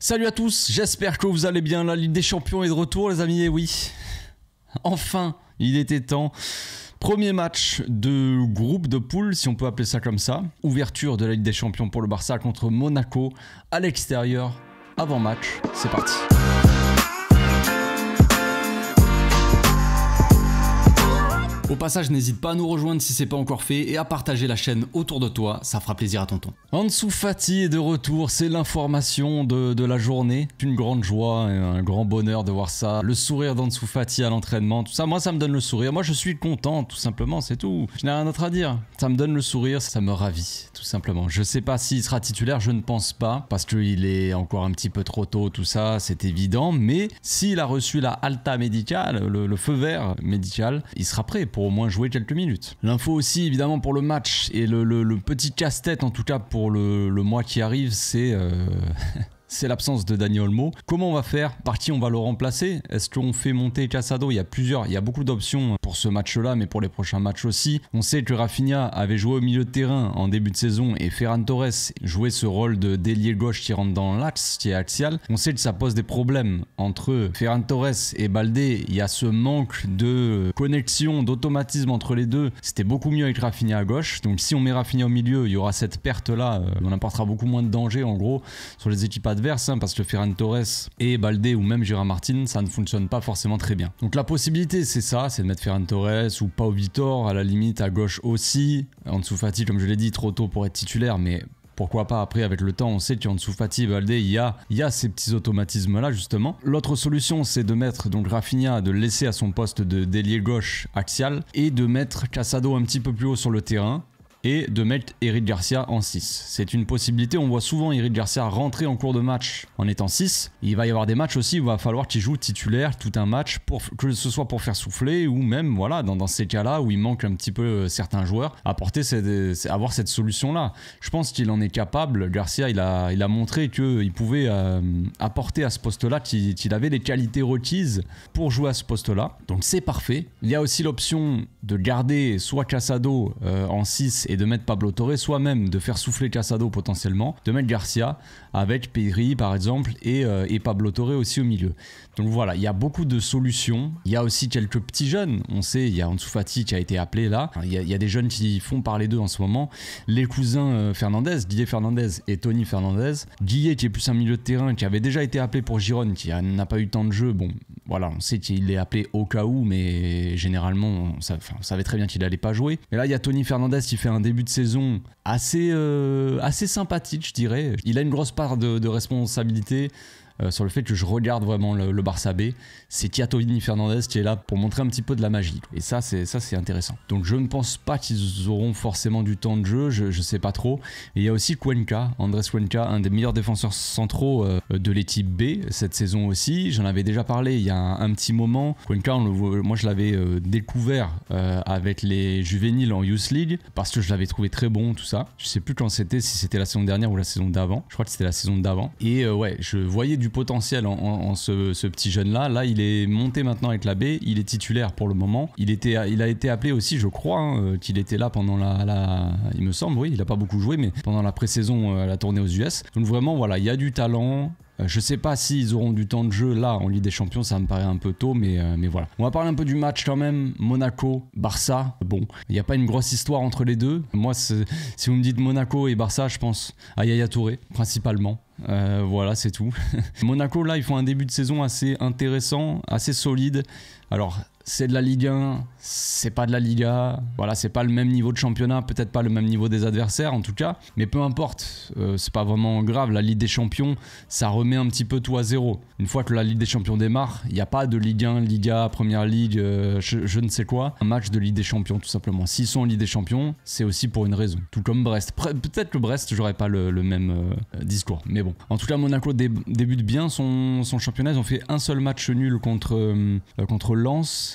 Salut à tous, j'espère que vous allez bien, la Ligue des Champions est de retour les amis, et oui, enfin, il était temps. Premier match de groupe de poule, si on peut appeler ça comme ça. Ouverture de la Ligue des Champions pour le Barça contre Monaco à l'extérieur. Avant match, c'est parti. Au passage, n'hésite pas à nous rejoindre si c'est pas encore fait et à partager la chaîne autour de toi, ça fera plaisir à tonton. Ansu Fati est de retour, c'est l'information de la journée. C'est une grande joie et un grand bonheur de voir ça. Le sourire d'Ansu Fati à l'entraînement, tout ça, moi ça me donne le sourire. Moi je suis content, tout simplement, c'est tout. Je n'ai rien d'autre à dire. Ça me donne le sourire, ça me ravit, tout simplement. Je sais pas s'il sera titulaire, je ne pense pas, parce qu'il est encore un petit peu trop tôt, tout ça, c'est évident. Mais s'il a reçu la alta médicale, le feu vert médical, il sera prêt pour au moins jouer quelques minutes. L'info aussi évidemment pour le match et le petit casse-tête en tout cas pour le mois qui arrive, c'est c'est l'absence de Dani Olmo. Comment on va faire? Par qui on va le remplacer? Est-ce qu'on fait monter Casado? Il y a beaucoup d'options pour ce match-là, mais pour les prochains matchs aussi. On sait que Rafinha avait joué au milieu de terrain en début de saison et Ferran Torres jouait ce rôle de d'ailier gauche qui rentre dans l'axe, qui est axial. On sait que ça pose des problèmes entre Ferran Torres et Baldé. Il y a ce manque de connexion, d'automatisme entre les deux. C'était beaucoup mieux avec Rafinha à gauche. Donc si on met Rafinha au milieu, il y aura cette perte-là. On apportera beaucoup moins de danger en gros sur les équipes adverses. Parce que Ferran Torres et Baldé ou même Gérard Martin, ça ne fonctionne pas forcément très bien. Donc la possibilité c'est ça, c'est de mettre Ferran Torres ou Pau Vitor à la limite à gauche aussi. Ansu Fati, comme je l'ai dit, trop tôt pour être titulaire, mais pourquoi pas après avec le temps. On sait qu'Ansu Fati et Baldé, il y a ces petits automatismes là justement. L'autre solution c'est de mettre donc Rafinha, de le laisser à son poste de d'ailier gauche axial et de mettre Casado un petit peu plus haut sur le terrain et de mettre Eric Garcia en 6. C'est une possibilité, on voit souvent Eric Garcia rentrer en cours de match en étant 6. Il va y avoir des matchs aussi où il va falloir qu'il joue titulaire tout un match, que ce soit pour faire souffler ou même voilà dans ces cas-là où il manque un petit peu certains joueurs, avoir cette solution-là. Je pense qu'il en est capable. Garcia, il a montré qu'il pouvait apporter à ce poste-là, qu'il avait les qualités requises pour jouer à ce poste-là. Donc c'est parfait. Il y a aussi l'option de garder soit Casado en 6 et de mettre Pablo Torre, soit même de faire souffler Casado potentiellement, de mettre Garcia avec Pedri par exemple et Pablo Torre aussi au milieu. Donc voilà, il y a beaucoup de solutions. Il y a aussi quelques petits jeunes. On sait, il y a Ansu Fati qui a été appelé là. Il y a des jeunes qui font parler d'eux en ce moment. Les cousins Fernandez, Guillet Fernandez et Tony Fernandez. Guillet qui est plus un milieu de terrain, qui avait déjà été appelé pour Girone, qui n'a pas eu tant de jeu. Bon, voilà, on sait qu'il est appelé au cas où, mais généralement, on savait très bien qu'il n'allait pas jouer. Et là, il y a Tony Fernandez qui fait un début de saison assez sympathique, je dirais. Il a une grosse part de responsabilité sur le fait que je regarde vraiment le Barça B. C'est Tony Fernandez qui est là pour montrer un petit peu de la magie. Et ça c'est intéressant. Donc je ne pense pas qu'ils auront forcément du temps de jeu, je sais pas trop. Et il y a aussi Cuenca, Andrés Cuenca, un des meilleurs défenseurs centraux de l'équipe B cette saison aussi. J'en avais déjà parlé il y a un petit moment. Cuenca, moi je l'avais découvert avec les juvéniles en Youth League parce que je l'avais trouvé très bon, tout ça. Je sais plus quand c'était, si c'était la saison dernière ou la saison d'avant. Je crois que c'était la saison d'avant. Et ouais, je voyais du potentiel en ce petit jeune là il est monté maintenant avec la B, il est titulaire pour le moment, il a été appelé aussi je crois qu'il était là pendant il me semble, oui il a pas beaucoup joué mais pendant la pré-saison la tournée aux US, donc vraiment voilà il y a du talent. Je sais pas s'ils auront du temps de jeu là en Ligue des Champions, ça me paraît un peu tôt, mais voilà. On va parler un peu du match quand même. Monaco, Barça. Bon, il n'y a pas une grosse histoire entre les deux. Moi, si vous me dites Monaco et Barça, je pense à Yaya Touré, principalement. Voilà, c'est tout. Monaco, là, ils font un début de saison assez intéressant, assez solide. Alors, c'est de la Ligue 1, c'est pas de la Liga, voilà, c'est pas le même niveau de championnat, peut-être pas le même niveau des adversaires en tout cas, mais peu importe, c'est pas vraiment grave. La Ligue des Champions, ça remet un petit peu tout à zéro. Une fois que la Ligue des Champions démarre, il n'y a pas de Ligue 1, Liga, Première Ligue, je ne sais quoi, un match de Ligue des Champions tout simplement. S'ils sont en Ligue des Champions, c'est aussi pour une raison, tout comme Brest. Peut-être que Brest, j'aurais pas le même discours, mais bon. En tout cas, Monaco débute bien son championnat, ils ont fait un seul match nul contre Lens.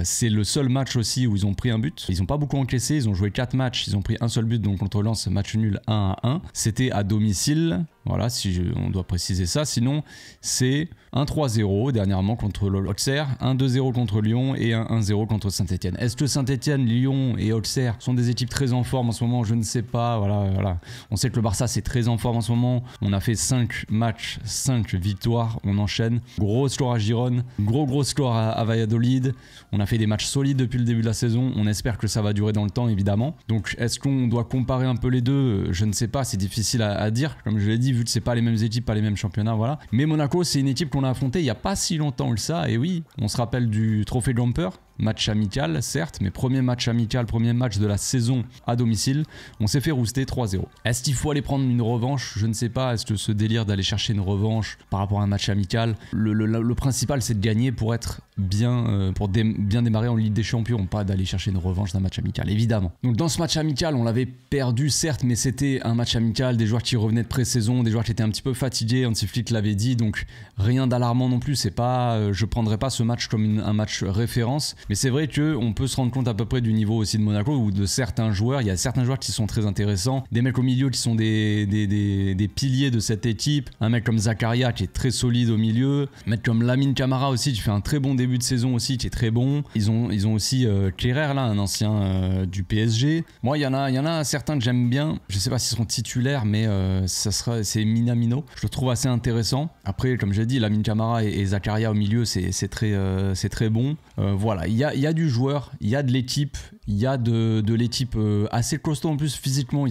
C'est le seul match aussi où ils ont pris un but. Ils n'ont pas beaucoup encaissé, ils ont joué 4 matchs, ils ont pris un seul but, donc contre Lens, match nul 1-1. C'était à domicile. Voilà, on doit préciser ça. Sinon, c'est un 3-0 dernièrement contre l'Auxerre, un 2-0 contre Lyon et un 1-0 contre Saint-Etienne. Est-ce que Saint-Etienne, Lyon et Auxerre sont des équipes très en forme en ce moment? Je ne sais pas. Voilà. On sait que le Barça, c'est très en forme en ce moment. On a fait 5 matchs, 5 victoires. On enchaîne. Gros score à Girone, gros score à Valladolid. On a fait des matchs solides depuis le début de la saison. On espère que ça va durer dans le temps, évidemment. Donc, est-ce qu'on doit comparer un peu les deux? Je ne sais pas. C'est difficile à dire. Comme je l'ai dit, vu que c'est pas les mêmes équipes, pas les mêmes championnats, voilà. Mais Monaco, c'est une équipe qu'on a affrontée il y a pas si longtemps que ça. Et oui, on se rappelle du trophée Jumper. Match amical, certes, mais premier match amical, premier match de la saison à domicile. On s'est fait rouster 3-0. Est-ce qu'il faut aller prendre une revanche? Je ne sais pas. Est-ce que ce délire d'aller chercher une revanche par rapport à un match amical, le principal, c'est de gagner pour être bien, bien démarrer en Ligue des Champions, pas d'aller chercher une revanche d'un match amical, évidemment. Donc dans ce match amical, on l'avait perdu, certes, mais c'était un match amical, des joueurs qui revenaient de pré-saison, des joueurs qui étaient un petit peu fatigués, Hansi Flick l'avait dit, donc rien d'alarmant non plus. C'est pas, je prendrais pas ce match comme un match référence. Mais c'est vrai qu'on peut se rendre compte à peu près du niveau aussi de Monaco ou de certains joueurs. Il y a certains joueurs qui sont très intéressants. Des mecs au milieu qui sont des piliers de cette équipe. Un mec comme Zakaria qui est très solide au milieu. Un mec comme Lamine Camara aussi qui fait un très bon début de saison aussi, qui est très bon. Ils ont aussi Kehrer là, un ancien du PSG. Moi, il y en a certains que j'aime bien. Je sais pas s'ils seront titulaires, mais c'est Minamino. Je le trouve assez intéressant. Après, comme j'ai dit, Lamine Camara et Zakaria au milieu, c'est très bon. Voilà, il y a du joueur, il y a de l'équipe, il y a de l'équipe assez costaud en plus physiquement.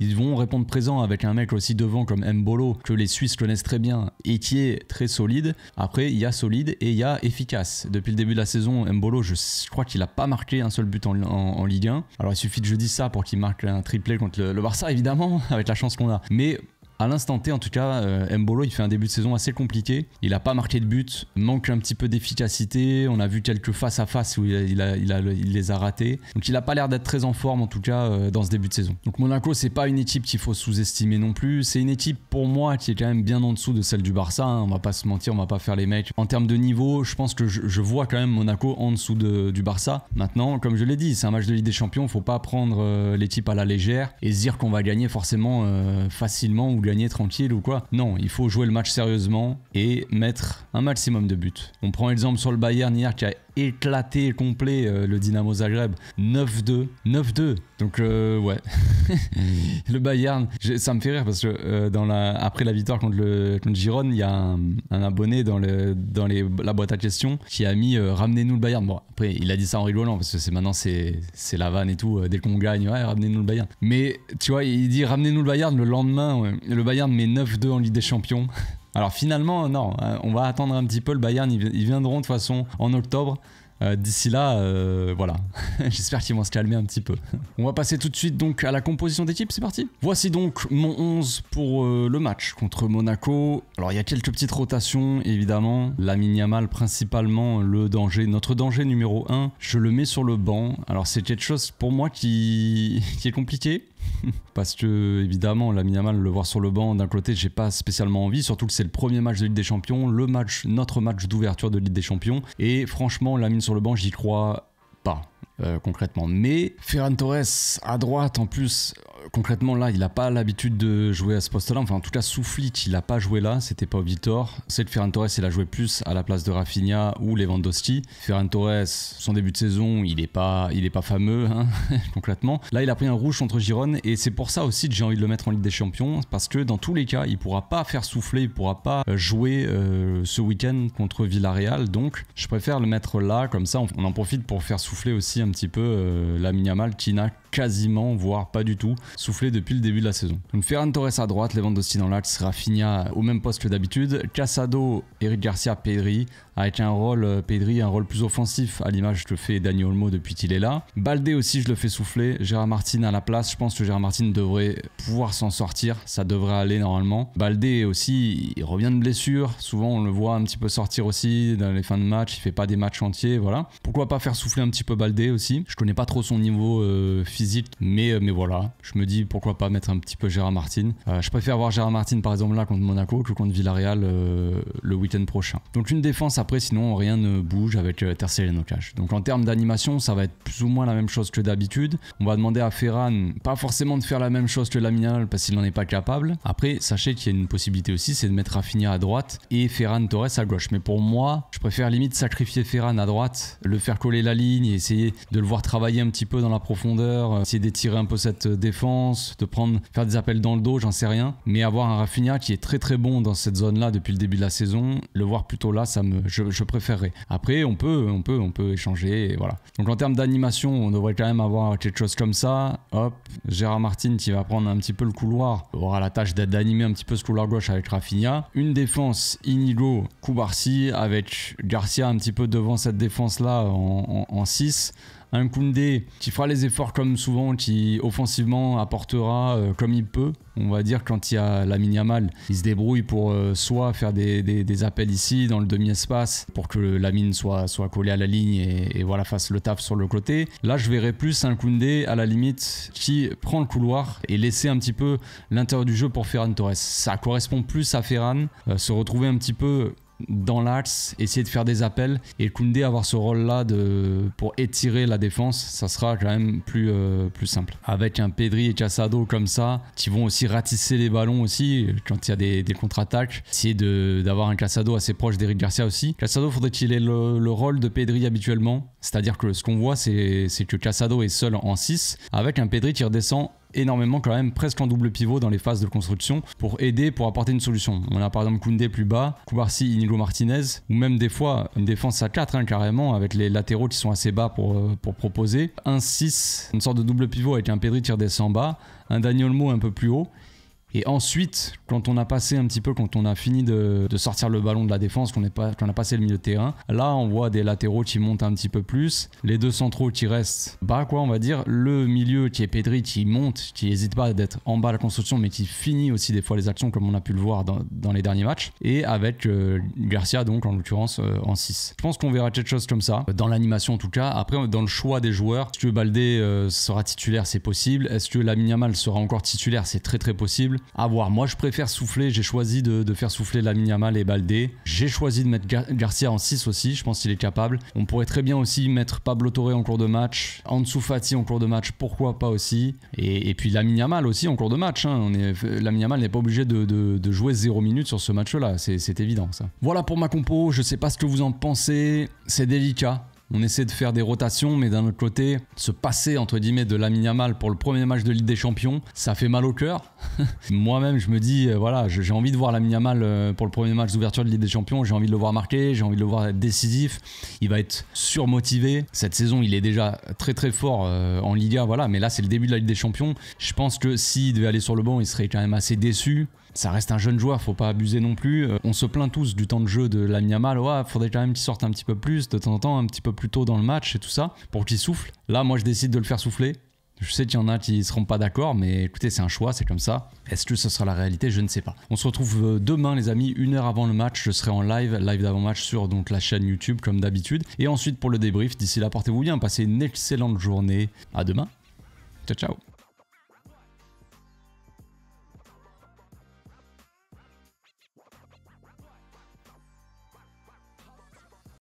Ils vont répondre présent avec un mec aussi devant comme Mbolo que les Suisses connaissent très bien et qui est très solide. Après, il y a solide et il y a efficace. Depuis le début de la saison, Mbolo, je crois qu'il n'a pas marqué un seul but en Ligue 1. Alors il suffit que je dise ça pour qu'il marque un triplé contre le Barça évidemment, avec la chance qu'on a. Mais à l'instant T, en tout cas, Mbolo, il fait un début de saison assez compliqué. Il n'a pas marqué de but, manque un petit peu d'efficacité. On a vu quelques face à face où il les a ratés. Donc il n'a pas l'air d'être très en forme, en tout cas, dans ce début de saison. Donc Monaco, c'est pas une équipe qu'il faut sous-estimer non plus. C'est une équipe, pour moi, qui est quand même bien en dessous de celle du Barça. Hein. On va pas se mentir, on va pas faire les mecs. En termes de niveau, je pense que je vois quand même Monaco en dessous du Barça. Maintenant, comme je l'ai dit, c'est un match de Ligue des Champions. Faut pas prendre l'équipe à la légère et se dire qu'on va gagner forcément facilement ou gagner tranquille ou quoi. Non, il faut jouer le match sérieusement et mettre un maximum de buts. On prend exemple sur le Bayern hier qui a éclaté complet le Dynamo Zagreb 9-2. Donc ouais. Le Bayern, ça me fait rire parce que après la victoire contre Girone, il y a un abonné dans la boîte à questions qui a mis ramenez-nous le Bayern. Bon, après il a dit ça en rigolant parce que maintenant c'est la vanne et tout, dès qu'on gagne, ouais, ramenez-nous le Bayern. Mais tu vois, il dit ramenez-nous le Bayern, le lendemain le Bayern met 9-2 en Ligue des Champions. Alors finalement, non, on va attendre un petit peu le Bayern, ils viendront de toute façon en octobre. D'ici là, voilà, j'espère qu'ils vont se calmer un petit peu. On va passer tout de suite donc à la composition d'équipe, c'est parti. Voici donc mon 11 pour le match contre Monaco. Alors il y a quelques petites rotations, évidemment. Lamine Yamal principalement, notre danger numéro 1. Je le mets sur le banc. Alors c'est quelque chose pour moi qui est compliqué. Parce que évidemment Lamine Yamal, le voir sur le banc d'un côté, j'ai pas spécialement envie, surtout que c'est le premier match de Ligue des Champions, notre match d'ouverture de Ligue des Champions, et franchement Lamine sur le banc, j'y crois pas concrètement. Mais Ferran Torres à droite en plus, concrètement là il a pas l'habitude de jouer à ce poste là, enfin en tout cas Souflic il a pas joué là, c'était pas Vitor. C'est que Ferran Torres il a joué plus à la place de Rafinha ou Lewandowski. Ferran Torres, son début de saison il est pas fameux hein, concrètement. Là il a pris un rouge contre Girone et c'est pour ça aussi que j'ai envie de le mettre en Ligue des Champions, parce que dans tous les cas il pourra pas faire souffler, il pourra pas jouer ce week-end contre Villarreal, donc je préfère le mettre là, comme ça on en profite pour faire souffler aussi un petit peu Lamine Yamal qui n'a quasiment, voire pas du tout, soufflé depuis le début de la saison. Donc Ferran Torres à droite, Lewandowski dans l'axe, Rafinha au même poste que d'habitude, Casado, Eric Garcia, Pedri, avec un rôle plus offensif à l'image que fait Dani Olmo depuis qu'il est là. Baldé aussi je le fais souffler, Gérard Martin à la place, je pense que Gérard Martin devrait pouvoir s'en sortir, ça devrait aller normalement. Baldé aussi, il revient de blessure, souvent on le voit un petit peu sortir aussi dans les fins de match, il fait pas des matchs entiers, voilà. Pourquoi pas faire souffler un petit peu Baldé aussi, je connais pas trop son niveau physique décisif. Mais voilà, je me dis pourquoi pas mettre un petit peu Gérard Martin. Je préfère voir Gérard Martin par exemple là contre Monaco que contre Villarreal le week-end prochain. Donc une défense après, sinon rien ne bouge avec Ter Stegen au cage. Donc en termes d'animation, ça va être plus ou moins la même chose que d'habitude. On va demander à Ferran, pas forcément de faire la même chose que Lamine Yamal parce qu'il n'en est pas capable. Après, sachez qu'il y a une possibilité aussi, c'est de mettre Rafinha à droite et Ferran Torres à gauche. Mais pour moi, je préfère limite sacrifier Ferran à droite, le faire coller la ligne et essayer de le voir travailler un petit peu dans la profondeur, essayer d'étirer un peu cette défense, de faire des appels dans le dos, j'en sais rien. Mais avoir un Rafinha qui est très très bon dans cette zone-là depuis le début de la saison, le voir plutôt là, je préférerais. Après, on peut échanger et voilà. Donc en termes d'animation, on devrait quand même avoir quelque chose comme ça. Hop, Gérard Martin qui va prendre un petit peu le couloir, aura la tâche d'animer un petit peu ce couloir gauche avec Rafinha. Une défense Inigo, Koubarsi avec Garcia un petit peu devant cette défense-là en 6. Un Koundé qui fera les efforts comme souvent, qui offensivement apportera comme il peut. On va dire quand il y a Lamine Yamal, il se débrouille pour soit faire des appels ici dans le demi-espace pour que Lamine soit collé à la ligne et voilà, fasse le taf sur le côté. Là je verrais plus un Koundé à la limite qui prend le couloir et laisser un petit peu l'intérieur du jeu pour Ferran Torres. Ça correspond plus à Ferran, se retrouver un petit peu dans l'axe, essayer de faire des appels et Koundé avoir ce rôle là pour étirer la défense, ça sera quand même plus simple avec un Pedri et Casado comme ça qui vont aussi ratisser les ballons aussi quand il y a des contre-attaques, essayer d'avoir un Casado assez proche d'Eric Garcia aussi. Casado, faudrait qu'il ait le rôle de Pedri habituellement, c'est à dire que ce qu'on voit c'est que Casado est seul en 6 avec un Pedri qui redescend énormément quand même, presque en double pivot dans les phases de construction pour aider, pour apporter une solution. On a par exemple Koundé plus bas, Koubarsi, Inigo Martinez ou même des fois une défense à 4 carrément avec les latéraux qui sont assez bas pour proposer. Un 6, une sorte de double pivot avec un Pedri qui redescend bas, un Dani Olmo un peu plus haut. Et ensuite, quand on a passé un petit peu, quand on a fini de sortir le ballon de la défense, qu'on a passé le milieu de terrain, là on voit des latéraux qui montent un petit peu plus, les deux centraux qui restent bas quoi on va dire, le milieu qui est Pedri qui monte, qui n'hésite pas d'être en bas à la construction mais qui finit aussi des fois les actions comme on a pu le voir dans les derniers matchs, et avec Garcia donc en l'occurrence en 6. Je pense qu'on verra quelque chose comme ça, dans l'animation en tout cas. Après dans le choix des joueurs, est-ce que Baldé sera titulaire, c'est possible, est-ce que Lamine Yamal sera encore titulaire, c'est très très possible. À voir. Moi je préfère souffler, j'ai choisi de faire souffler Lamine Yamal et Baldé. J'ai choisi de mettre Garcia en 6 aussi, je pense qu'il est capable. On pourrait très bien aussi mettre Pablo Torre en cours de match, Ansu Fati en cours de match, pourquoi pas aussi. Et puis Lamine Yamal aussi en cours de match. Lamine Yamal n'est pas obligé de jouer 0 minutes sur ce match-là, c'est évident ça. Voilà pour ma compo, je sais pas ce que vous en pensez, c'est délicat. On essaie de faire des rotations, mais d'un autre côté, se passer entre guillemets de Lamine Yamal pour le premier match de Ligue des Champions, ça fait mal au cœur. Moi-même, je me dis, voilà, j'ai envie de voir Lamine Yamal pour le premier match d'ouverture de Ligue des Champions. J'ai envie de le voir marquer, j'ai envie de le voir être décisif. Il va être surmotivé. Cette saison, il est déjà très très fort en Liga, voilà. Mais là, c'est le début de la Ligue des Champions. Je pense que s'il devait aller sur le banc, il serait quand même assez déçu. Ça reste un jeune joueur, faut pas abuser non plus. On se plaint tous du temps de jeu de Lamine Yamal. Ouais, faudrait quand même qu'il sorte un petit peu plus, de temps en temps, un petit peu plus tôt dans le match et tout ça, pour qu'il souffle. Là, moi, je décide de le faire souffler. Je sais qu'il y en a qui seront pas d'accord, mais écoutez, c'est un choix, c'est comme ça. Est-ce que ce sera la réalité? Je ne sais pas. On se retrouve demain, les amis, 1 heure avant le match. Je serai en live d'avant-match sur donc la chaîne YouTube, comme d'habitude. Et ensuite, pour le débrief, d'ici là, portez-vous bien, passez une excellente journée. À demain. Ciao, ciao.